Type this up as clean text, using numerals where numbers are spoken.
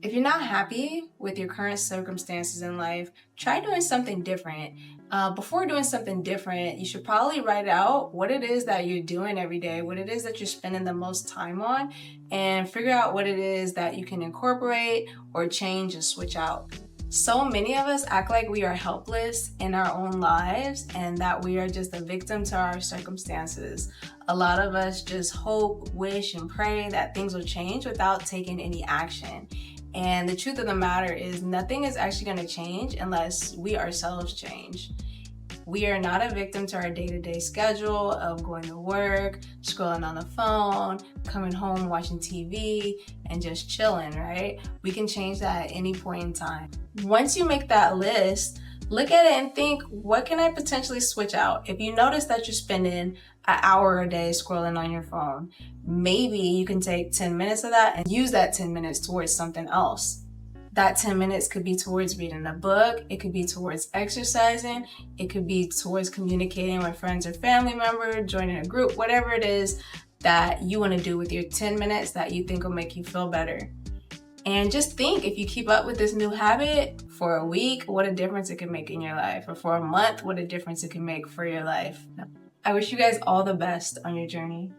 If you're not happy with your current circumstances in life, try doing something different. Before doing something different, you should probably write out what it is that you're doing every day, what it is that you're spending the most time on, and figure out what it is that you can incorporate or change and switch out. So many of us act like we are helpless in our own lives and that we are just a victim to our circumstances. A lot of us just hope, wish, and pray that things will change without taking any action. And the truth of the matter is, nothing is actually going to change unless we ourselves change. We are not a victim to our day-to-day schedule of going to work, scrolling on the phone, coming home, watching TV, and just chilling, right? We can change that at any point in time. Once you make that list, look at it and think, what can I potentially switch out? If you notice that you're spending an hour a day scrolling on your phone, maybe you can take 10 minutes of that and use that 10 minutes towards something else. That 10 minutes could be towards reading a book, it could be towards exercising, it could be towards communicating with friends or family members, joining a group, whatever it is that you want to do with your 10 minutes that you think will make you feel better. And just think, if you keep up with this new habit for a week, what a difference it can make in your life, or for a month, what a difference it can make for your life. I wish you guys all the best on your journey.